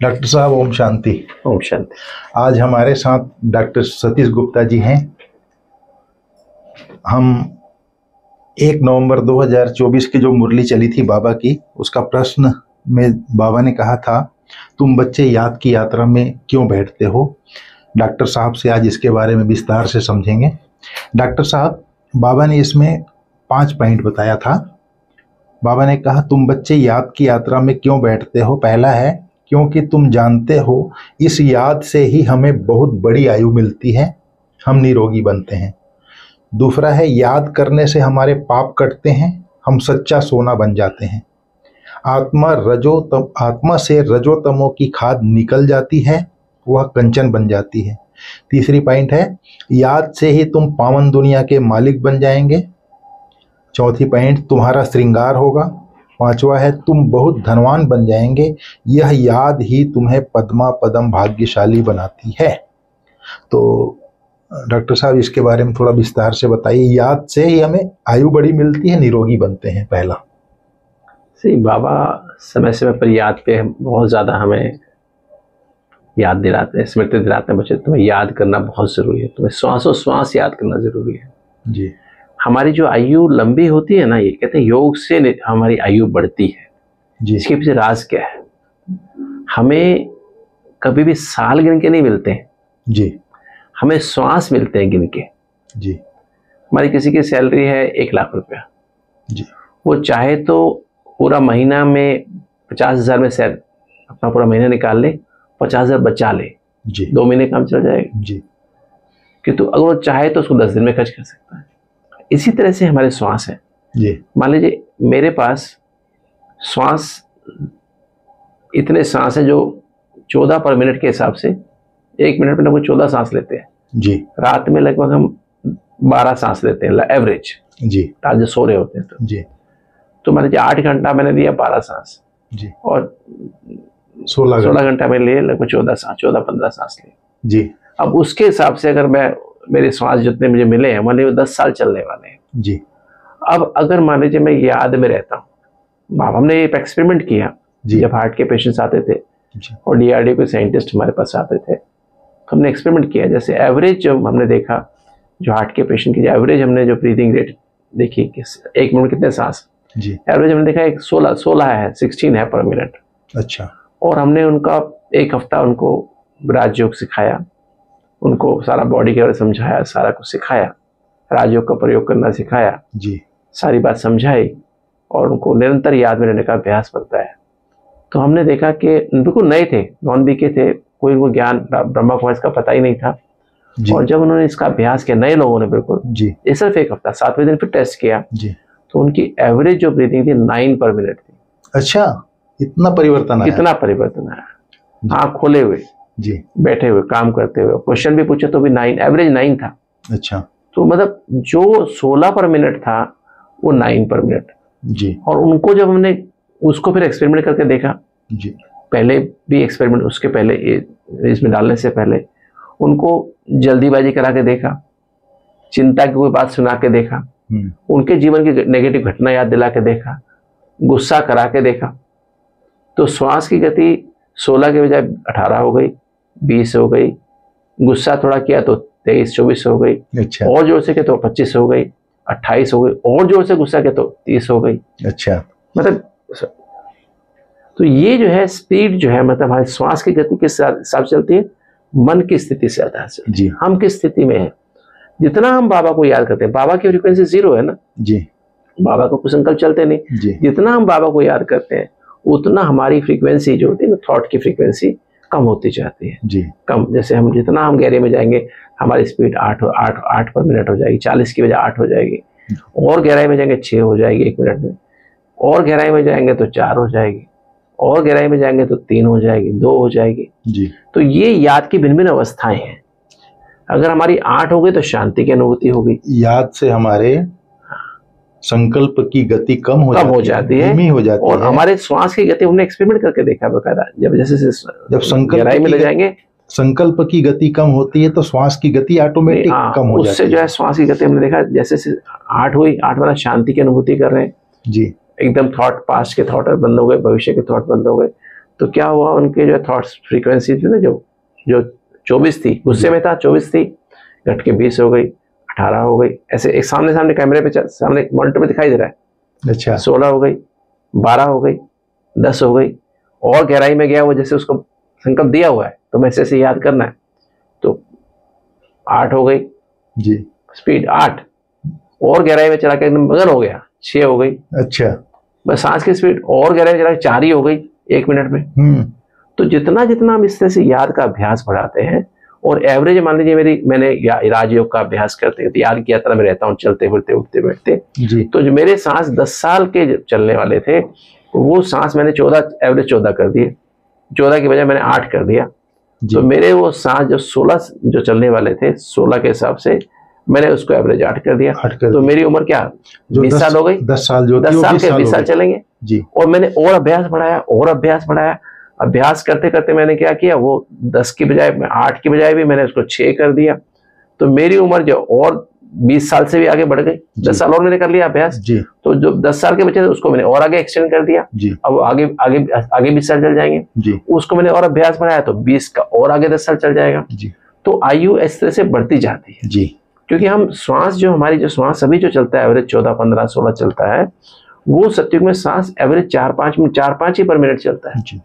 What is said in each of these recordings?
Doctor साहब ओम शांति। ओम शांति। आज हमारे साथ डॉक्टर सतीश गुप्ता जी हैं। हम 1 नवंबर 2024 की जो मुरली चली थी बाबा की, उसका प्रश्न में बाबा ने कहा था, तुम बच्चे याद की यात्रा में क्यों बैठते हो। डॉक्टर साहब से आज इसके बारे में विस्तार से समझेंगे। डॉक्टर साहब, बाबा ने इसमें 5 पॉइंट बताया था। बाबा ने कहा तुम बच्चे याद की यात्रा में क्यों बैठते हो। पहला है क्योंकि तुम जानते हो इस याद से ही हमें बहुत बड़ी आयु मिलती है, हम निरोगी बनते हैं। दूसरा है याद करने से हमारे पाप कटते हैं, हम सच्चा सोना बन जाते हैं। आत्मा से रजोतमों की खाद निकल जाती है, वह कंचन बन जाती है। तीसरी पॉइंट है याद से ही तुम पावन दुनिया के मालिक बन जाएंगे। चौथी पॉइंट तुम्हारा श्रृंगार होगा। पांचवा है तुम बहुत धनवान बन जाएंगे, यह याद ही तुम्हें पद्मा पदम भाग्यशाली बनाती है। तो डॉक्टर साहब इसके बारे में थोड़ा विस्तार से बताइए। याद से ही हमें आयु बड़ी मिलती है, निरोगी बनते हैं। पहला सही, बाबा समय समय पर याद पे बहुत ज़्यादा हमें याद दिलाते हैं, स्मृति दिलाते हैं, बच्चे तुम्हें याद करना बहुत ज़रूरी है, तुम्हें श्वासों श्वास याद करना ज़रूरी है। जी। हमारी जो आयु लंबी होती है ना, ये कहते हैं योग से हमारी आयु बढ़ती है जी। इसके पीछे राज क्या है। हमें कभी भी साल गिन के नहीं मिलते हैं जी, हमें श्वास मिलते हैं गिन के। जी। हमारी किसी की सैलरी है 1 लाख रुपया, जी। वो चाहे तो पूरा महीना में 50,000 में से अपना पूरा महीना निकाल ले, 50,000 बचा ले, जी। 2 महीने काम चल जाएगा। जी। किंतु अगर वो चाहे तो उसको 10 दिन में खर्च कर सकता है। इसी तरह से हमारे श्वास है। जी। मान लीजिए मेरे पास श्वास इतने सांस है जो 14 पर मिनट के हिसाब से 1 मिनट में लगभग 14 सांस लेते हैं। जी। रात में लगभग हम 12 सांस लेते हैं एवरेज। जी। रात जो सो रहे होते हैं जी। तो मान लीजिए 8 घंटा मैंने दिया 12 सांस। जी। और 16 घंटा में लिए लगभग 14-15 सांस लिए। जी। अब उसके हिसाब से अगर मैं मेरे श्वास जितने मुझे मिले हैं, मान लीजिए 10 साल चलने वाले हैं। जी। अब अगर मान लीजिए मैं याद में रहता हूँ, बाबा हमने एक एक्सपेरिमेंट किया जब हार्ट के पेशेंट्स आते थे और DRDO के साइंटिस्ट हमारे पास आते थे, हमने एक्सपेरिमेंट किया। जैसे एवरेज जो हमने देखा, जो हार्ट के पेशेंट की एवरेज हमने जो ब्रीदिंग रेट देखी कि 1 मिनट कितने सांस, एवरेज हमने देखा 16 है, 16 है पर मिनट। अच्छा। और हमने उनका 1 हफ्ता उनको राजयोग सिखाया, उनको सारा बॉडी के बारे में समझाया, सारा कुछ सिखाया, राजयोग का प्रयोग करना सिखाया जी। सारी बात समझाई और उनको निरंतर याद में रहने का अभ्यास बताया। तो हमने देखा कि बिल्कुल नए थे, नॉन बीके थे, कोई वो ज्ञान ब्रह्मा कुमारी का पता ही नहीं था। और जब उन्होंने इसका अभ्यास किया, नए लोगों ने बिल्कुल जी, ये सिर्फ 1 हफ्ता, 7वें दिन फिर टेस्ट किया जी, तो उनकी एवरेज जो ब्रीदिंग थी 9 पर मिनट थी। अच्छा, इतना परिवर्तन आया? इतना परिवर्तन आया। आँख खोले हुए जी, बैठे हुए, काम करते हुए, क्वेश्चन भी पूछे तो भी 9, एवरेज 9 था। अच्छा। तो मतलब जो 16 पर मिनट था वो 9 पर मिनट जी। और उनको जब हमने उसको फिर एक्सपेरिमेंट करके देखा जी, पहले भी एक्सपेरिमेंट, उसके पहले इसमें डालने से पहले उनको जल्दीबाजी करा के देखा, चिंता की कोई बात सुना के देखा, उनके जीवन की नेगेटिव घटना याद दिला के देखा, गुस्सा करा के देखा, तो श्वास की गति 16 के बजाय 18 हो गई, 20 हो गई, गुस्सा थोड़ा किया तो 23-24 हो गई। अच्छा। और जोर से किया तो 25 हो गई, 28 हो गई, और जोर से गुस्सा किया तो 30 हो गई। अच्छा। मतलब तो ये जो है स्पीड जो है, मतलब हमारे श्वास की गति किस हिसाब से चलती है, मन की स्थिति से आधार से जी, हम किस स्थिति में है। जितना हम बाबा को याद करते हैं, बाबा की फ्रीक्वेंसी 0 है ना जी, बाबा को कुछ संकल्प चलते नहीं जी, जितना हम बाबा को याद करते हैं उतना हमारी फ्रीक्वेंसी जो होती है ना, थॉट की फ्रीक्वेंसी कम होती जाती है जी, कम। जैसे हम जितना हम गहरे में जाएंगे हमारी स्पीड 8 पर मिनट हो जाएगी, 40 की बजाय 8 हो जाएगी, और गहराई में जाएंगे 6 हो जाएगी 1 मिनट में, और गहराई में जाएंगे तो 4 हो जाएगी, और गहराई में जाएंगे तो 3 हो जाएगी, 2 हो जाएगी जी। तो ये याद की भिन्न भिन्न अवस्थाएं हैं। अगर हमारी 8 हो गई तो शांति की अनुभूति होगी। याद से हमारे संकल्प की गति कम हो जाती है, धीमी हो जाती है। और हमारे श्वास की गति हमने एक्सपेरिमेंट करके देखा बकायदा, जब संकल्प में ले जाएंगे, संकल्प की गति कम होती है तो श्वास की गति ऑटोमेटिक कम हो जाती है। उससे जो है श्वास की गति हमने देखा, जैसे 8 हुई, 8 वाला शांति की अनुभूति कर रहे हैं जी, एकदम थॉट, पास्ट के थॉट बंद हो गए, भविष्य के थॉट बंद हो गए, तो क्या हुआ, उनके जो थॉट्स फ्रीक्वेंसी थी ना, जो 24 थी, गुस्से में था 24 थी, घट के 20 हो गई, 18 हो गई, ऐसे एक सामने कैमरे पे सामने मॉनिटर पे दिखाई दे रहा है। अच्छा। 16 हो गई, 12 हो गई, 10 हो गई, और गहराई में गया वो, जैसे उसको संकल्प दिया हुआ है तो मैसेज से याद करना है, तो 8 हो गई जी, स्पीड 8, और गहराई में चला के एकदम मगन हो गया, 6 हो गई। अच्छा। बस सांस की स्पीड और गहराई में चला के 4 ही हो गई 1 मिनट में। तो जितना जितना हम इस तरह से याद का अभ्यास बढ़ाते हैं, और एवरेज मान लीजिए मैंने राजयोग का अभ्यास करते हैं, याद की यात्रा में रहता हूँ, चलते फिरते उठते बैठते, तो जो मेरे सांस 10 साल के चलने वाले थे, वो सांस मैंने एवरेज 14 कर दिए, 14 की बजाय मैंने 8 कर दिया। तो मेरे वो सांस जो 16 जो चलने वाले थे, 16 के हिसाब से मैंने उसको एवरेज 8 कर दिया। तो मेरी उम्र क्या 20 साल हो गई, 10 साल जो 10 साल के 20 साल चलेंगे जी। और मैंने और अभ्यास बढ़ाया, अभ्यास करते करते मैंने क्या किया, वो 10 की बजाय 8 की बजाय भी मैंने उसको 6 कर दिया। तो मेरी उम्र जो और 20 साल से भी आगे बढ़ गई, 10 साल और मैंने कर लिया अभ्यास जी। तो जो 10 साल के बच्चे थे उसको मैंने और आगे एक्सटेंड कर दिया जी। अब आगे 20 साल चल जाएंगे जी। उसको मैंने और अभ्यास बढ़ाया तो 20 का और आगे 10 साल चल जाएगा जी। तो आयु इस तरह से बढ़ती जाती है जी। क्योंकि हम श्वास जो हमारी जो श्वास अभी जो चलता है एवरेज 14, 15, 16 चलता है, वो सत्युग में सांस एवरेज 4-5 ही पर मिनट चलता है जी।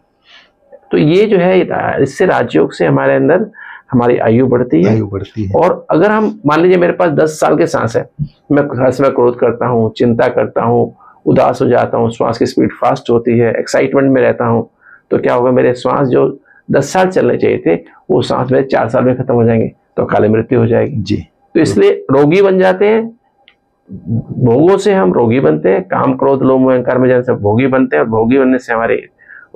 तो ये जो है, इससे राजयोग से हमारे अंदर हमारी आयु बढ़ती है। और अगर हम मान लीजिए मेरे पास 10 साल के सांस है, मैं हर समय क्रोध करता हूँ, चिंता करता हूँ, उदास हो जाता हूँ, श्वास की स्पीड फास्ट होती है, एक्साइटमेंट में रहता हूँ, तो क्या होगा, मेरे श्वास जो 10 साल चलने चाहिए थे वो सांस मेरे 4 साल में खत्म हो जाएंगे, तो अकाले मृत्यु हो जाएगी जी। तो इसलिए रोगी बन जाते हैं, भोगों से हम रोगी बनते हैं, काम क्रोध लोभ मोह अहंकार में जाने से भोगी बनते हैं, और भोगी बनने से हमारे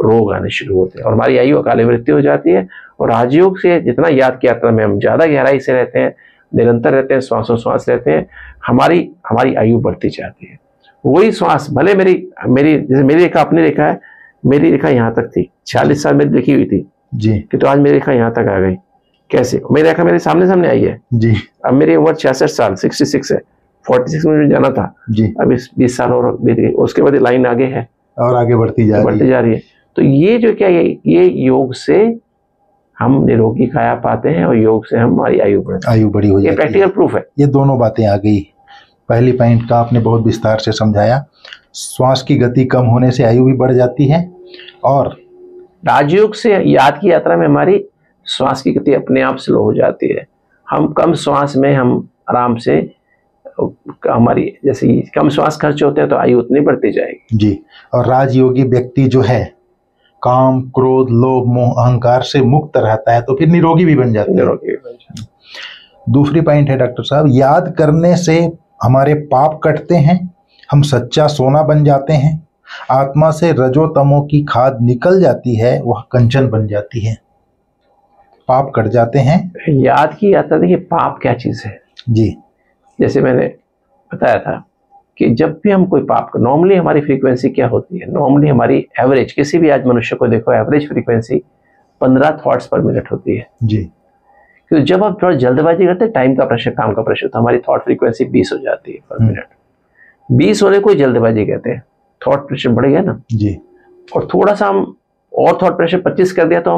रोग आने शुरू होते हैं और हमारी आयु अकाले मृत्यु हो जाती है। और राजयोग से जितना याद की यात्रा में हम ज्यादा गहराई से रहते हैं, निरंतर रहते हैं, श्वासोश्वास रहते हैं, हमारी आयु बढ़ती जाती है। वही श्वास भले मेरी जैसे मेरी रेखा अपनी रेखा है, मेरी रेखा यहाँ तक थी, 46 साल मेरी लिखी हुई थी जी, कि तो आज मेरी रेखा यहाँ तक आ गई। कैसे? मेरी रेखा मेरे सामने आई है जी। अब मेरी उम्र 66 साल 66 है, 46 में जाना था जी। अब 20 साल और बीत गई, उसके बाद लाइन आगे है और आगे बढ़ती जा रही है। तो ये जो क्या है, ये योग से हम निरोगी काया पाते हैं और योग से हमारी आयु बड़ी हो जाती है। ये प्रैक्टिकल प्रूफ है। ये दोनों बातें आ गई। पहली पॉइंट का आपने बहुत विस्तार से समझाया, श्वास की गति कम होने से आयु भी बढ़ जाती है, और राजयोग से याद की यात्रा में हमारी श्वास की गति अपने आप स्लो हो जाती है। हम कम श्वास में हम आराम से, हमारी जैसे कम श्वास खर्च होते हैं तो आयु उतनी बढ़ती जाएगी जी। और राजयोगी व्यक्ति जो है काम क्रोध लोभ मोह अहंकार से मुक्त रहता है, तो फिर निरोगी भी बन जाता है। दूसरी पॉइंट है डॉक्टर साहब, याद करने से हमारे पाप कटते हैं, हम सच्चा सोना बन जाते हैं, आत्मा से रजो तमो की खाद निकल जाती है, वह कंचन बन जाती है, पाप कट जाते हैं। याद की यात्रा, देखिए पाप क्या चीज है जी। जैसे मैंने बताया था कि जब भी हम कोई पाप, नॉर्मली हमारी फ्रीक्वेंसी क्या होती है, नॉर्मली हमारी एवरेज, किसी भी आज मनुष्य को देखो, एवरेज फ्रीक्वेंसी 15 थॉट्स पर मिनट होती है जी। क्योंकि जब आप थोड़ा जल्दबाजी करते हैं, टाइम का प्रेशर, काम का प्रेशर, तो हमारी थॉट फ्रीक्वेंसी 20 हो जाती है पर मिनट। 20 होने को जल्दबाजी कहते हैं, थॉट प्रेशर बढ़ गया ना जी। और थोड़ा सा हम और थॉट प्रेशर 25 कर दिया तो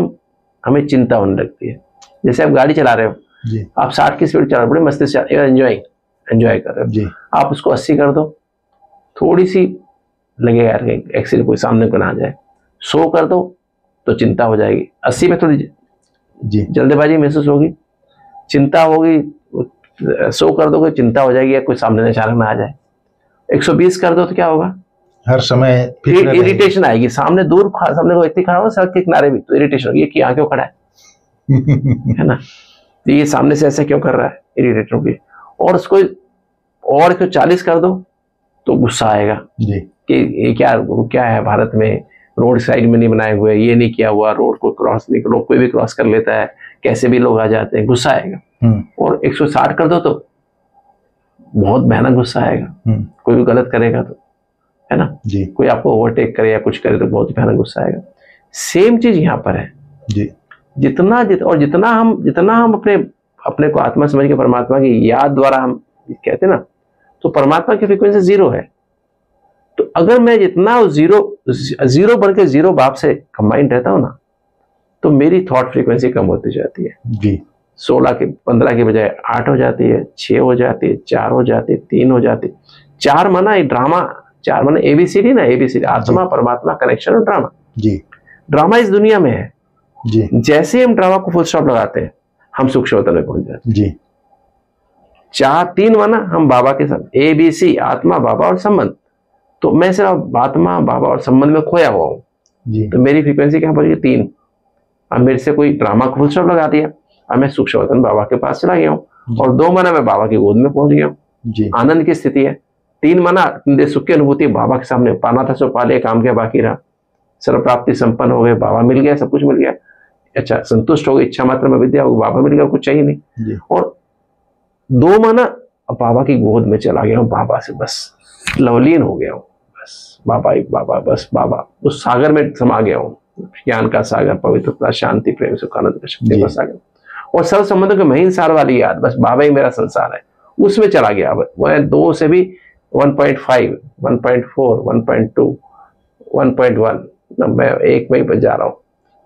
हमें चिंता होने लगती है। जैसे आप गाड़ी चला रहे हो जी, आप 60 की स्पीड चला रहे हो, बड़े मस्ती से एंजॉय कर रहे हो जी, आप उसको 80 कर दो, थोड़ी सी लगेगा यार एक्सीडेंट कोई सामने को ना आ जाए, 100 कर दो तो चिंता हो जाएगी, 80 में थोड़ी जी जल्दबाजी महसूस होगी, चिंता होगी, 100 कर दो कोई चिंता हो जाएगी या कोई सामने अचानक ना आ जाए, 120 कर दो तो क्या होगा, हर समय इरिटेशन आएगी, सामने सामने कोई व्यक्ति खड़ा हो सड़क के किनारे भी तो इरिटेशन होगी, कि यहाँ क्यों खड़ा है ना, ये सामने से ऐसा क्यों कर रहा है, इरिटेट होगी। और उसको और 140 कर दो तो गुस्सा आएगा जी, कि ये क्या है, भारत में रोड साइड में नहीं बनाए हुए, ये नहीं किया हुआ, रोड को क्रॉस नहीं, रोड कोई भी क्रॉस कर लेता है, कैसे भी लोग आ जाते हैं, गुस्सा आएगा। और 160 कर दो तो बहुत भयानक गुस्सा आएगा, कोई भी गलत करेगा तो, है ना जी, कोई आपको ओवरटेक करे या कुछ करे तो बहुत भयानक गुस्सा आएगा। सेम चीज यहाँ पर है जी। जितना हम अपने को आत्मा समझ के परमात्मा की याद द्वारा हम कहते हैं ना, तो परमात्मा की फ्रीक्वेंसी 0 है, तो अगर मैं जितना जीरो बन के जीरो बाप से कंबाइंड रहता हूं ना, तो मेरी थॉट फ्रीक्वेंसी कम होती जाती है जी। 15 की बजाय 8 हो जाती है, 6 हो जाती है, 4 हो जाती है, 3 हो जाती है। 4 माना ड्रामा, 4 माना एबीसीडी ना, एबीसीडी आत्मा परमात्मा कनेक्शन और ड्रामा। जी। ड्रामा इस दुनिया में है जी। जैसे हम ड्रामा को फुल स्टॉप लगाते हैं हम सूक्ष्म वतन में पहुंच जाते हैं। जी। 3 माना हम बाबा के साथ, एबीसी आत्मा बाबा और संबंध, तो मैं सिर्फ आत्मा बाबा और संबंध में खोया हुआ हूं जी। तो मेरी फ्रीक्वेंसी क्या पड़ गई 3। अब मेरे से कोई ड्रामा को फुल स्टॉप लगा दिया, अब मैं सूक्ष्म वतन बाबा के पास चला गया हूँ और 2 माना मैं बाबा की गोद में पहुंच गया हूँ, आनंद की स्थिति है। 3 माना सुख की अनुभूति बाबा के सामने, पाना था सो पा लिया, काम क्या बाकी रहा, सर्व प्राप्ति संपन्न हो गए, बाबा मिल गया, सब कुछ मिल गया, अच्छा संतुष्ट हो गई, इच्छा मात्र में विद्या हो, बाबा मिल गया, कुछ चाहिए नहीं। और 2 माना बाबा की गोद में चला गया हूँ, बाबा से बस लवलीन हो गया हूँ, बस बाबा ही बाबा, बस बाबा, उस सागर में समा गया हूँ, ज्ञान का सागर, पवित्रता, शांति, प्रेम, सुख, आनंद का शक्ति का सागर और सर्व संबंधों के महीन सार वाली याद, बस बाबा ही मेरा संसार है, उसमें चला गया। अब वह 2 से भी 1.5, 1.4, 1.2, 1.1, मैं 1 में ही जा रहा हूँ।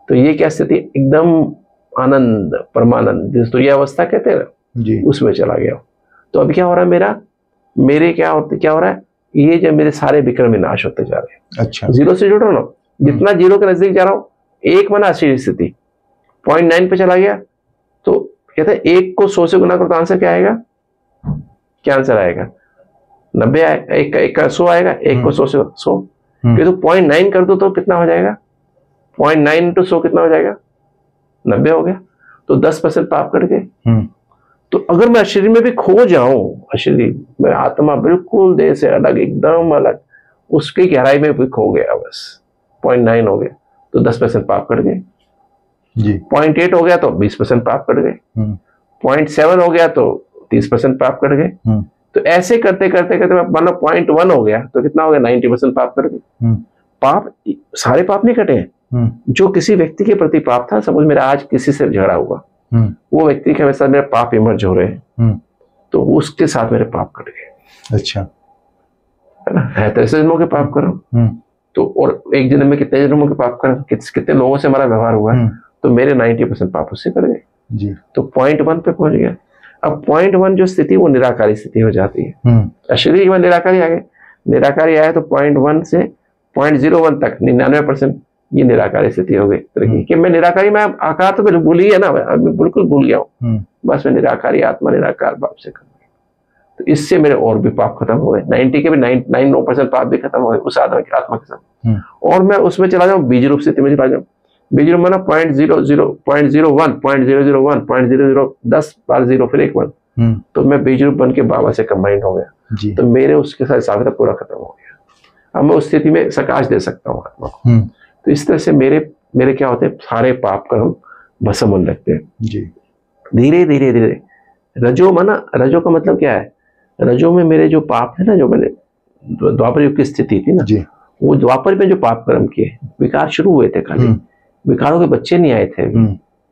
तो ये क्या स्थिति, एकदम आनंद, परमानंद, जिस तुरीयावस्था कहते हैं ना, उसमें चला गया। तो अभी क्या हो रहा है, मेरे क्या हो रहा है, ये जब मेरे सारे विक्रम विनाश होते जा रहे हैं। अच्छा, जीरो से जुड़ रहा हूँ, जितना जीरो के नजदीक जा रहा हूँ, 1 माना अच्छी स्थिति 0.9 पे चला गया, तो कहते हैं 1 को 100 से गुना करो तो आंसर क्या आएगा, क्या आंसर आएगा, 90 आएगा, 1 का 100 आएगा, 1 को 100 से 100, तो 0.9 कर दो तो कितना हो जाएगा, 0.9 इंटू 100 कितना हो जाएगा, 90 हो गया। तो 10% पाप कट गए। तो अगर मैं शरीर में भी खो जाऊं, शरीर में आत्मा बिल्कुल देह से अलग, एकदम अलग, उसकी गहराई में भी खो गया, बस 0.9 हो गया तो 10% पाप कट गए जी। 0.8 हो गया तो 20% पाप कट गए। 0.7 हो गया तो 30% पाप कट गए। तो ऐसे करते करते करते मानो 0.1 हो गया तो कितना हो गया, 90% पाप कट गए। पाप, सारे पाप नहीं कटे हैं, जो किसी व्यक्ति के प्रति पाप था, सपोज मेरा आज किसी से झगड़ा हुआ, वो व्यक्ति के साथ मेरे पाप इमर्ज हो रहे हैं, तो उसके साथ मेरे पाप कट गए। अच्छा, है ना, है तो ऐसे जन्मों के पाप कर रहा हूं, तो और एक जन्म में कितने जन्मों के पाप कर, कितने लोगों से हमारा व्यवहार हुआ है, तो मेरे 90% पाप उससे कर गए जी। तो 0.1 पे पहुंच गया। अब 0.1 जो स्थिति वो निराकारी स्थिति हो जाती है। शरीर के बाद निराकारी आ गए, निराकारी आया तो 0.1 से 0.01 तक 99% ये निराकारी स्थिति हो गई। कि मैं निराकारी, मैं आकार तो बिल्कुल भूल ही है ना, मैं बिल्कुल भूल गया हूँ, बस मैं निराकारी आत्मा निराकार बाप से कर, तो इससे मेरे और भी पाप खत्म हो गए, 90 के भी 99% पाप भी खत्म हो गए उस आत्मा के साथ। और मैं उसमें चला जाऊँ, बीज रूप स्थिति में चला जाऊँ, बीज रूप माना 0.01, 0.001, 0.00, 10 बार 0 फिर 1 1, तो मैं बीज रूप बन के बाबा से कंबाइंड हो गया, तो मेरे उसके साथ साबित पूरा खत्म हो गया। अब मैं उस स्थिति में सकाश दे सकता हूँ आत्मा को। तो इस तरह से मेरे क्या होते हैं, सारे पाप कर्म भस्म होने लगते हैं जी। धीरे धीरे धीरे रजो माना, रजो का मतलब क्या है, रजो में मेरे जो पाप है ना, जो मैंने द्वापर युग की स्थिति थी ना जी, वो द्वापर में जो पाप कर्म किए, विकार शुरू हुए थे, खाली विकारों के बच्चे नहीं आए थे,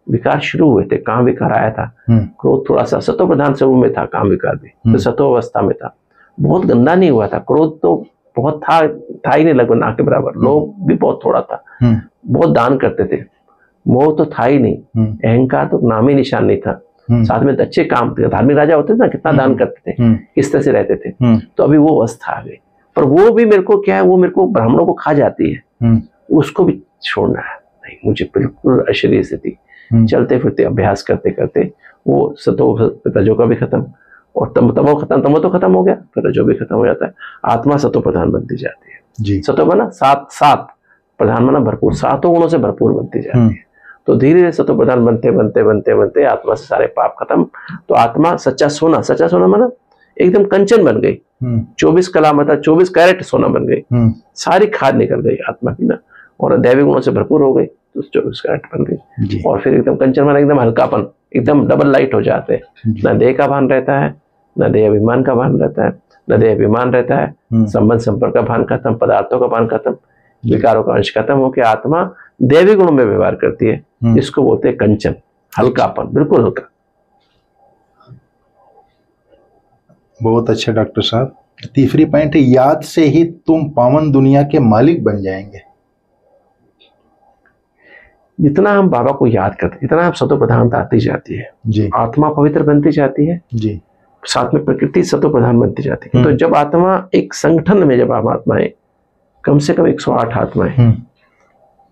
विकार शुरू हुए थे, काम विकार आया था, क्रोध थोड़ा सा सतो प्रधान स्वरूप में था, काम विकार भी तो सतो अवस्था में था, बहुत गंदा नहीं हुआ था, क्रोध तो बहुत था ही नहीं, लगभग ना के बराबर, लोभ भी बहुत थोड़ा था, बहुत दान करते थे, मोह तो था ही नहीं, अहंकार तो नाम ही निशान नहीं था, साथ में अच्छे काम थे, धार्मिक राजा होते थे ना, कितना दान करते थे, किस तरह से रहते थे। तो अभी वो अवस्था आ गई, पर वो भी मेरे को क्या है, वो मेरे को ब्राह्मणों को खा जाती है, उसको भी छोड़ना है, नहीं मुझे बिल्कुल अशरीर स्थिति, चलते फिरते अभ्यास करते करते वो सतो रजो का भी खत्म, और तमो खत्म, तमो तो खत्म हो गया, फिर रजो भी खत्म हो जाता है, आत्मा सतो प्रधान बनती जाती है जी। सतो बना 7 प्रधान बना भरपूर, 7 गुणों से भरपूर बनती जाती है। तो धीरे धीरे सतो प्रधान बनते बनते बनते बनते आत्मा से सारे पाप खत्म, तो आत्मा सच्चा सोना माना एकदम कंचन बन गई, 24 कला मतलब 24 कैरेट सोना बन गई, सारी खाद निकल गई आत्मा की ना, और दैवी गुणों से भरपूर हो गई, तो 24 कैरेट बन गई, और फिर एकदम कंचन माना एकदम हल्कापन, एकदम डबल लाइट हो जाते हैं, न देह का भान रहता है, न देह अभिमान का भान रहता है, न देह अभिमान रहता है, संबंध संपर्क का भान खत्म, पदार्थों का भान खत्म, विकारों का अंश खत्म होकर आत्मा दैवी गुणों में व्यवहार करती है, इसको बोलते हैं कंचन, हल्कापन, बिल्कुल हल्का। बहुत अच्छा डॉक्टर साहब। तीसरी पॉइंट है, याद से ही तुम पावन दुनिया के मालिक बन जाएंगे। जितना हम बाबा को याद करते, जितना हम सतो प्रधानता आती जाती है जी, आत्मा पवित्र बनती जाती है जी, साथ में प्रकृति सतो प्रधान बनती जाती है। तो जब आत्मा एक संगठन में, जब हम आत्माएं कम से कम 108 आत्माएं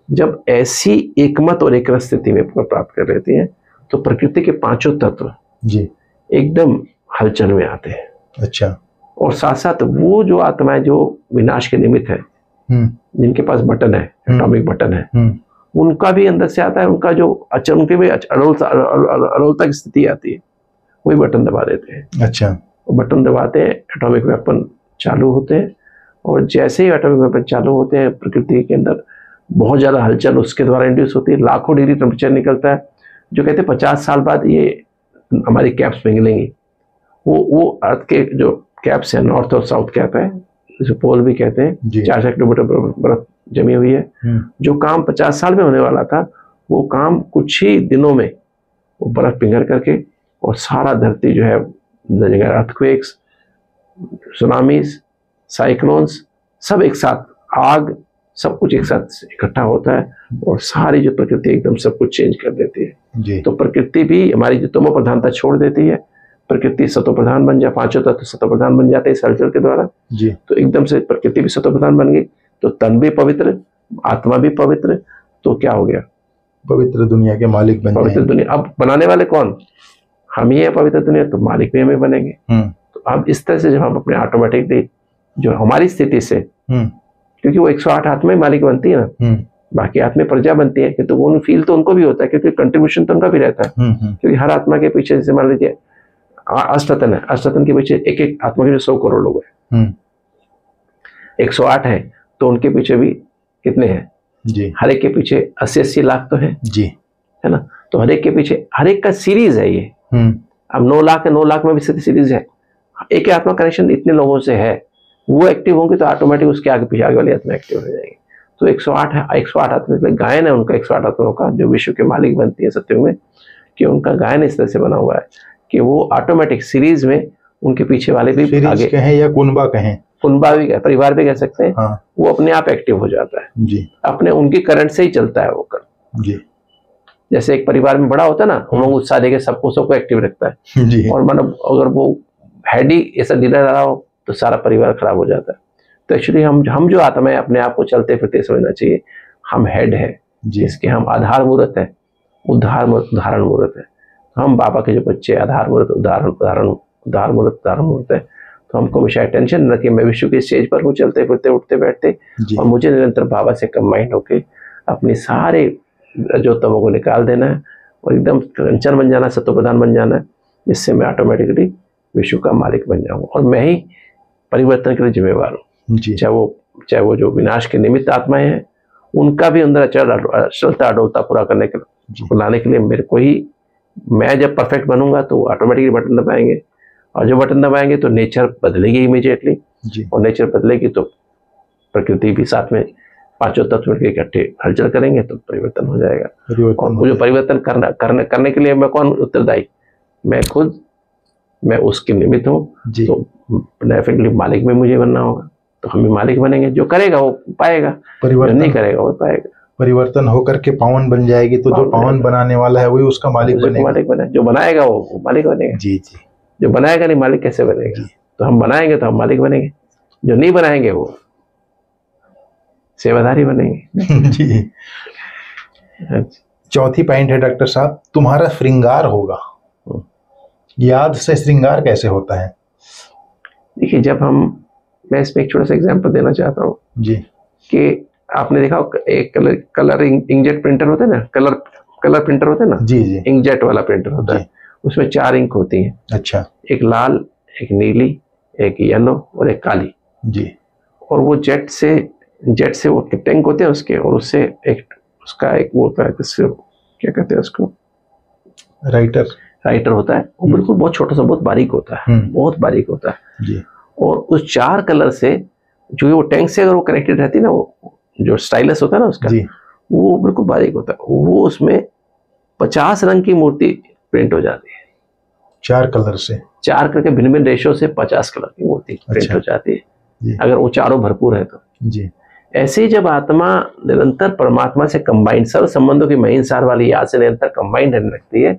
जब ऐसी एकमत और एक स्थिति में प्राप्त कर लेती हैं, तो प्रकृति के पांचों तत्व जी एकदम हलचल में आते हैं। अच्छा। और साथ साथ वो जो आत्माएं जो विनाश के निमित्त है, जिनके पास बटन है, एटॉमिक बटन है, उनका भी अंदर से आता है, उनका जो उनके भी अड़ोलता की स्थिति आती है, वही बटन दबा देते हैं। अच्छा। वो बटन दबाते हैं, एटॉमिक वेपन चालू होते हैं, और जैसे ही एटॉमिक वेपन चालू होते हैं, प्रकृति के अंदर बहुत ज़्यादा हलचल उसके द्वारा इंड्यूस होती है, लाखों डिग्री टेम्परेचर निकलता है, जो कहते हैं 50 साल बाद ये हमारी कैप्स पिघलेंगी। वो अर्थ के जो कैप्स है, नॉर्थ और साउथ कैप है, जिसे पोल भी कहते हैं, 400 किलोमीटर बर्फ जमी हुई है। जो काम 50 साल में होने वाला था, वो काम कुछ ही दिनों में वो बर्फ पिघल करके और सारा धरती जो है, अर्थक्वेक्स, सुनामीज, साइक्लोन्स, सब एक साथ, आग, सब कुछ एक साथ इकट्ठा होता है और सारी जो प्रकृति एकदम सब कुछ चेंज कर देती है। तो प्रकृति भी हमारी जो तमो प्रधानता छोड़ देती है, प्रकृति सतो प्रधान बन जाए, पांचों तत्व सतो प्रधान बन जाते हैं इस हलचल के द्वारा जी। तो एकदम से प्रकृति भी सतो प्रधान बन गई, तो तन भी पवित्र, आत्मा भी पवित्र, तो क्या हो गया, पवित्र दुनिया के मालिक बन पवित्र दुनिया। अब बनाने वाले कौन, हम ही है पवित्र दुनिया, तो मालिक भी हमें बनेंगे। तो अब इस तरह से जब हम अपने ऑटोमेटिकली जो हमारी स्थिति से, क्योंकि वो 108 आत्मा मालिक बनती है ना, बाकी आत्मा प्रजा बनती है, तो वो फील तो उनको भी होता है, क्योंकि कंट्रीब्यूशन तो उनका भी रहता है। क्योंकि हर आत्मा के पीछे, जैसे मान लीजिए अष्टतन है, अष्टतन के पीछे एक एक आत्मा के 100 करोड़ लोग हैं, 108 है, तो उनके पीछे भी कितने हैं जी, हर एक के पीछे 80-80 लाख तो है जी, है ना। तो हर एक के पीछे, हर एक का सीरीज है ये। अब 9 लाख है, 9 लाख में भी सीरीज है, एक आत्मा कनेक्शन इतने लोगों से है, वो एक्टिव होंगे तो ऑटोमेटिक उसके आगे पीछे आगे वाली आत्मा एक्टिव हो जाएगी। तो 108 है, 108 आत्मा गायन है उनका, 108 आत्माओं का जो विश्व के मालिक बनती है सत्युग में, कि उनका गायन इस तरह से बना हुआ है कि वो ऑटोमेटिक सीरीज में उनके पीछे वाले भी आगे कहें या कुनबा कहें, कुनबा भी परिवार भी कह सकते हैं, हाँ। वो अपने आप एक्टिव हो जाता है जी, अपने उनकी करंट से ही चलता है वो करंट जी। जैसे एक परिवार में बड़ा होता है ना, उन लोग उत्साह देके सबको एक्टिव रखता है जी। और मतलब अगर वो हेड ही ऐसा ढीला रहा हो तो सारा परिवार खराब हो जाता है। तो एक्चुअली हम जो आत्मा है, अपने आप को चलते फिरते समझना चाहिए, हम हेड है जिसके हम आधार मूर्त है, उदाहरण मूर्त है। हम बाबा के जो बच्चे आधार मूर्त, उदाहरण मूर्त है, तो हमको हमेशा टेंशन रखिए, मैं विश्व के स्टेज पर हूँ, चलते फिरते उठते बैठते, और मुझे निरंतर बाबा से कंबाइंड होके अपने सारे रजोतमों को निकाल देना है और एकदम कंचन बन जाना, सतो प्रधान बन जाना है, जिससे मैं ऑटोमेटिकली विश्व का मालिक बन जाऊंगा और मैं ही परिवर्तन के लिए जिम्मेवार हूँ। चाहे वो जो विनाश के निमित्त आत्माएं हैं, उनका भी अंदर अचलता अडोलता पूरा करने के लिए, लाने के लिए मेरे को ही, मैं जब परफेक्ट बनूंगा तो ऑटोमेटिकली बटन दबाएंगे, और जो बटन दबाएंगे तो नेचर बदलेगी इमीडिएटली, और नेचर बदलेगी तो प्रकृति भी साथ में पांचों तत्व मिलकर इकट्ठे हलचल करेंगे तो परिवर्तन हो जाएगा। और मुझे परिवर्तन करने के लिए मैं कौन उत्तरदायी, मैं खुद, मैं उसके निमित्त हूँ, तो डेफिनेटली मालिक में मुझे बनना होगा, तो हम भी मालिक बनेंगे। जो करेगा वो पाएगा, परिवर्तन नहीं करेगा वो पाएगा। परिवर्तन होकर के पावन बन जाएगी, तो जो पावन बनाने वाला है वही उसका मालिक बनेगा। जो बनाएगा वो मालिक बनेगा जी जी। जो बनाएगा नहीं, मालिक कैसे बनेगा? तो हम बनाएंगे तो हम मालिक बनेंगे, जो नहीं बनाएंगे वो सेवादारी बनेंगे जी। चौथी पॉइंट है डॉक्टर साहब, तुम्हारा श्रृंगार होगा। याद से श्रृंगार कैसे होता है? देखिए, जब मैं इसमें एक छोटा सा एग्जांपल देना चाहता हूँ जी, कि आपने देखा एक कलर इंकजेट प्रिंटर होता है ना, कलर प्रिंटर होता है ना जी जी, इंकजेट वाला प्रिंटर होता है, उसमें 4 इंक होती है। अच्छा। एक लाल, एक नीली, एक येलो और एक काली जी। और वो जेट से वो टैंक होते हैं उसके, और उससे उसका एक वो होता है, क्या कहते हैं उसको, राइटर होता है। वो बिल्कुल बहुत छोटा सा, बहुत बारीक होता है, बहुत बारीक होता है जी। और उस 4 कलर से जो वो टैंक से अगर वो कनेक्टेड रहती है ना, वो जो स्टाइलस होता है ना उसका जी, वो बिल्कुल बारीक होता है। वो उसमें 50 रंग की मूर्ति प्रिंट हो जाती है। 4 कलर से, 4 करके भिन्न भिन्न रेशो से 50 कलर की मूर्ति प्रिंट हो जाती है, अगर वो चारों भरपूर है तो जी। ऐसे ही जब आत्मा निरंतर परमात्मा से कंबाइंड, सर्व संबंधों की महीन सार वाली याद से निरंतर कंबाइंड रहने लगती है,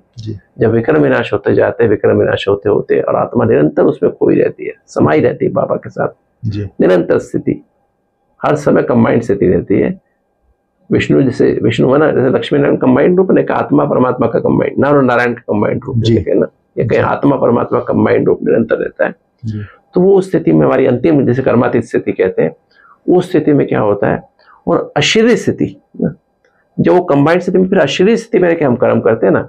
जब विक्रम विनाश होते जाते हैं, विक्रम विनाश होते होते और आत्मा निरंतर उसमें खोई रहती है, समाई रहती है बाबा के साथ जी। निरंतर स्थिति, हर समय कंबाइंड स्थिति रहती है। विष्णु जैसे विष्णु है ना, जैसे लक्ष्मी नारायण कंबाइंड रूप ने कहा, आत्मा परमात्मा का कंबाइंड, नारायण का कंबाइंड रूप है ना, ये कहीं आत्मा परमात्मा कंबाइंड रूप निरंतर रहता है। तो वो स्थिति में हमारी अंतिम, जैसे कर्मातीत स्थिति कहते हैं, उस स्थिति में क्या होता है, और अशरीरी स्थिति, जब वो कंबाइंड स्थिति में फिर अशरीरी स्थिति में हम कर्म करते हैं ना,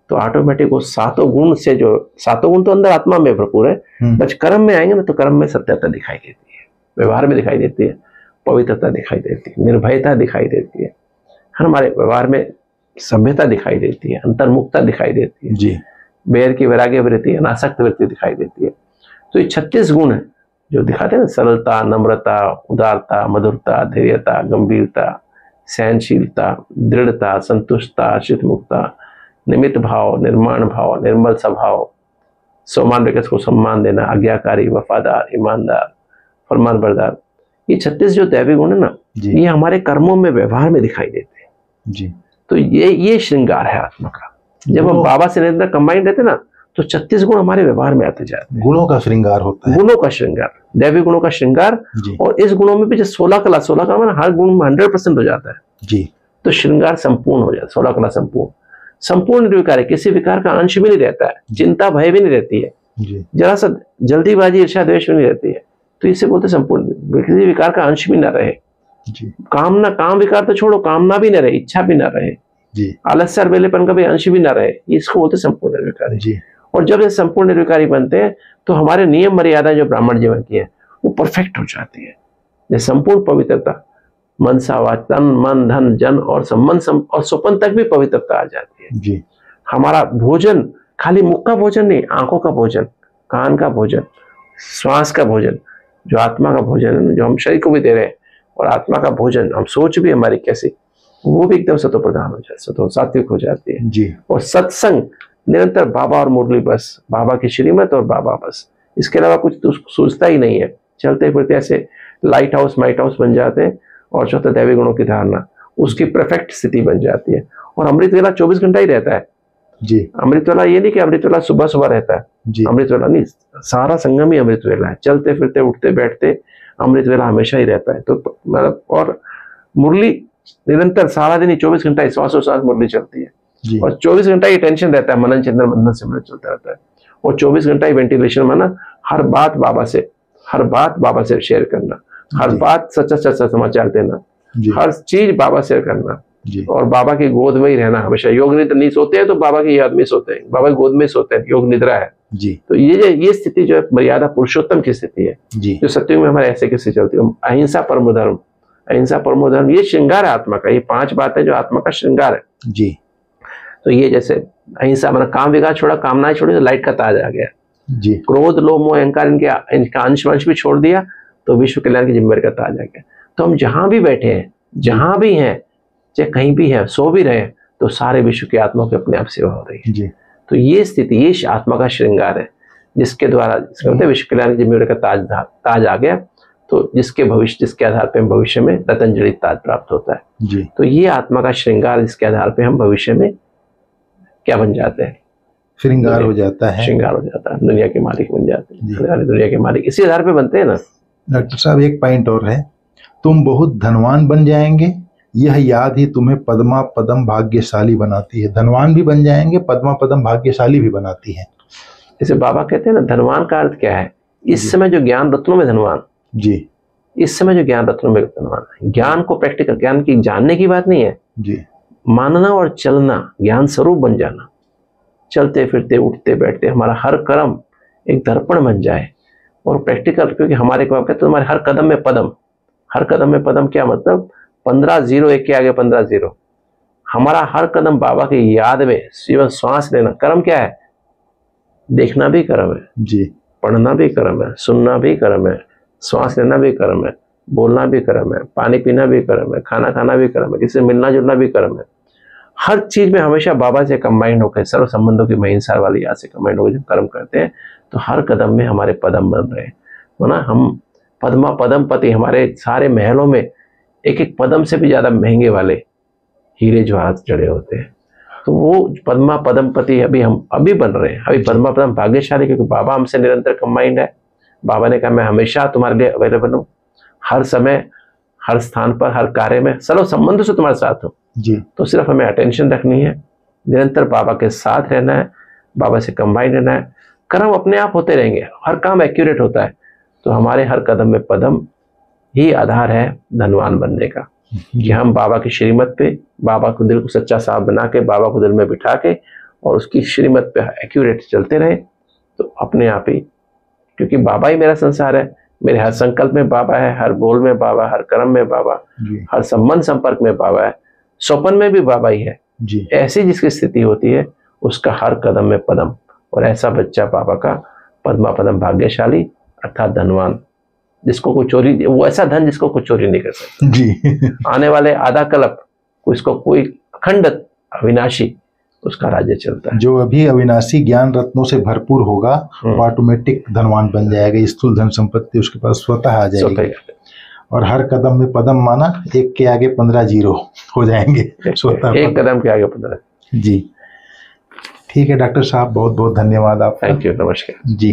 तो ऑटोमेटिक वो 7 गुण से, जो 7 गुण तो अंदर आत्मा में भरपूर है, बस कर्म में आएंगे ना तो कर्म में सत्यता दिखाई देती है, व्यवहार में दिखाई देती है, पवित्रता दिखाई देती है, निर्भयता दिखाई देती है, हमारे व्यवहार में सभ्यता दिखाई देती है, अंतर्मुखता दिखाई देती है जी, बैर की वैराग्य वृत्ति, अनासक्त वृत्ति दिखाई देती है। तो ये 36 गुण है जो दिखाते हैं ना, सरलता, नम्रता, उदारता, मधुरता, धैर्यता, गंभीरता, सहनशीलता, दृढ़ता, संतुष्टता, आश्रित मुक्ता, निमित्त भाव, निर्माण भाव, निर्मल स्वभाव, सम्मान विकस को सम्मान देना, आज्ञाकारी, वफादार, ईमानदार, फरमान बरदार, ये 36 जो दैवी गुण है ना, ये हमारे कर्मों में, व्यवहार में दिखाई देते हैं जी। तो ये श्रृंगार है आत्मा का। जब हम बाबा से निरंतर कंबाइंड रहते ना, तो 36 गुण हमारे व्यवहार में आते जाते हैं। गुणों का श्रृंगार होता है, गुणों का श्रृंगार, दैवी गुणों का श्रृंगार। और इस गुणों में भी जो 16 कला में हर गुण में 100% हो जाता है जी, तो श्रृंगार संपूर्ण हो जाता है। 16 कला संपूर्ण निर्विकार है, किसी विकार का अंश भी नहीं रहता है, चिंता भय भी नहीं रहती है, जरा सा जल्दीबाजी ईर्ष्या द्वेष भी नहीं रहती है, तो इसे बोलते संपूर्ण, किसी विकार का अंश भी ना रहे जी। कामना, काम विकार तो छोड़ो, कामना भी ना रहे, इच्छा भी ना रहे जी, आलस्य और बेलेपन का भी अंश भी ना रहे, इसको बोलते संपूर्ण निर्विकारी जी। और जब ये संपूर्ण निर्विकारी बनते हैं तो हमारे नियम मर्यादा जो ब्राह्मण जीवन की है वो परफेक्ट हो जाती है। ये संपूर्ण पवित्रता, मनसा वाचन, मन धन जन और संबंध और स्वपन तक भी पवित्रता आ जाती है जी। हमारा भोजन खाली मुख का भोजन नहीं, आंखों का भोजन, कान का भोजन, श्वास का भोजन, जो आत्मा का भोजन है, जो हम शरीर को भी दे रहे हैं, और आत्मा का भोजन, हम सोच भी हमारी कैसी, वो भी एकदम सतो प्रधान हो जाए, सतो सात्विक हो जाती है जी। और सत्संग निरंतर, बाबा और मुरली बस, बाबा की श्रीमत और बाबा बस, इसके अलावा कुछ तो सोचता ही नहीं है। चलते फिरते ऐसे लाइट हाउस माइट हाउस बन जाते हैं, और चौथा दैवी गुणों की धारणा, उसकी परफेक्ट स्थिति बन जाती है। और अमृत वेला 24 घंटा ही रहता है जी। अमृत वेला ये नहीं कि अमृत वेला सुबह सुबह रहता है जी। अमृत वेला नहीं, सारा संगम ही अमृत वेला है, चलते फिरते उठते बैठते अमृत वेला हमेशा ही रहता है। तो मतलब, और मुरली निरंतर सारा दिन ही 24 घंटा श्वासोश्वास मुरली चलती है जी। और 24 घंटा ही टेंशन रहता है, मनन चिंतन बंधन सिमरन चलता रहता है, और 24 घंटा ही वेंटिलेशन माना, हर बात बाबा से शेयर करना, हर बात सच्चा समाचार देना, हर चीज बाबा शेयर करना जी। और बाबा की गोद में ही रहना हमेशा। योग निद्रा नहीं सोते हैं तो बाबा की याद में सोते हैं, बाबा की गोद में सोते हैं, योग निद्रा है जी। तो ये स्थिति जो है मर्यादा पुरुषोत्तम की स्थिति है जी। जो सत्युग में हमारे ऐसे किस्से चलती है। अहिंसा परमो धर्म, अहिंसा परमो धर्म, ये श्रृंगार है आत्मा का। ये 5 बातें जो आत्मा का श्रृंगार है जी। तो ये जैसे अहिंसा मतलब काम विकार छोड़ा, कामनाएं छोड़ी तो लाइट का ताज आ गया जी। क्रोध लोभ मोह अहंकार इनका अंश वंश भी छोड़ दिया तो विश्व कल्याण की जिम्मेदारी का ताज आ गया। तो हम जहां भी बैठे हैं, जहां भी हैं, चाहे कहीं भी है, सो भी रहे, तो सारे विश्व की आत्मा की अपने आप सेवा हो रही है जी। तो ये स्थिति, ये आत्मा का श्रृंगार है जिसके द्वारा विश्व कल्याण की जिम्मेदारी का ताज आ गया। तो जिसके आधार पे हम भविष्य में रतन जड़ित ताज प्राप्त होता है जी। तो ये आत्मा का श्रृंगार, जिसके आधार पे हम भविष्य में क्या बन जाते हैं, श्रृंगार हो जाता है, श्रृंगार हो जाता है, दुनिया के मालिक बन जाते हैं, दुनिया के मालिक इसी आधार पे बनते हैं ना। डॉक्टर साहब एक पॉइंट और है, तुम बहुत धनवान बन जाएंगे, यह याद ही तुम्हें पद्मा पदम भाग्यशाली बनाती है। धनवान भी बन जाएंगे, पद्मा पदम भाग्यशाली भी बनाती है। जैसे बाबा कहते हैं ना, धनवान का अर्थ क्या है, इस समय जो ज्ञान रत्नों में धनवान जी। इस समय जो ज्ञान रत्नों में धनवान है, ज्ञान को प्रैक्टिकल, ज्ञान की जानने की बात नहीं है जी, मानना और चलना, ज्ञान स्वरूप बन जाना, चलते फिरते उठते बैठते हमारा हर कर्म एक दर्पण बन जाए और प्रैक्टिकल। क्योंकि हमारे को कहते हैं तुम्हारे हर कदम में पदम, हर कदम में पदम क्या मतलब, 15 0 एक के आगे 15 0। हमारा हर कदम बाबा की याद में, जीवन श्वास लेना कर्म क्या है, देखना भी कर्म है जी, पढ़ना भी कर्म है, सुनना भी कर्म है, श्वास लेना भी कर्म है, बोलना भी कर्म है, पानी पीना भी कर्म है, खाना खाना भी कर्म है, किसी से मिलना जुलना भी कर्म है। हर चीज में हमेशा बाबा से कंबाइंड होकर, सर्व संबंधों की महिंसा वाली याद से कंबाइंड होकर जब कर्म करते हैं तो हर कदम में हमारे पदम बन रहे हैं, है ना। हम पद्मा पदम पति, हमारे सारे महलों में एक एक पदम से भी ज्यादा महंगे वाले हीरे जवाहरात जड़े होते हैं। तो वो पद्मा पदम पति हम अभी बन रहे हैं। अभी पद्मा पदम भाग्यशाली, क्योंकि बाबा हमसे निरंतर कंबाइंड है। बाबा ने कहा मैं हमेशा तुम्हारे लिए अवेलेबल हूँ, हर समय, हर स्थान पर, हर कार्य में, सर्व संबंधों से तुम्हारे साथ हूँ जी। तो सिर्फ हमें अटेंशन रखनी है, निरंतर बाबा के साथ रहना है, बाबा से कंबाइंड रहना है। कर्म अपने आप होते रहेंगे, हर काम एक्यूरेट होता है। तो हमारे हर कदम में पदम ही आधार है धनवान बनने का, कि हम बाबा की श्रीमत पे, बाबा को दिल को सच्चा साफ बना के, बाबा को दिल में बिठा के और उसकी श्रीमत पे एक्यूरेट चलते रहे तो अपने आप ही, क्योंकि बाबा ही मेरा संसार है, मेरे हर संकल्प में बाबा है, हर बोल में बाबा, हर कर्म में बाबा, हर संबंध संपर्क में बाबा है, स्वप्न में भी बाबा ही है जी। ऐसी जिसकी स्थिति होती है उसका हर कदम में पदम, और ऐसा बच्चा बाबा का पद्मा पदम भाग्यशाली अर्थात धनवान, जिसको कोई चोरी, वो ऐसा धन जिसको कोई चोरी नहीं कर सकता जी। आने वाले आधा कल्प इसको कोई अखंड अविनाशी उसका राज्य चलता है। जो अभी अविनाशी ज्ञान रत्नों से भरपूर होगा वो ऑटोमेटिक धनवान बन जाएगा, स्थूल धन संपत्ति उसके पास स्वतः आ जाएगी। और हर कदम में पदम माना, एक के आगे 15 जीरो हो जाएंगे स्वतः, एक कदम के आगे 15 जी। ठीक है डॉक्टर साहब, बहुत बहुत धन्यवाद आप। थैंक यू, नमस्कार जी।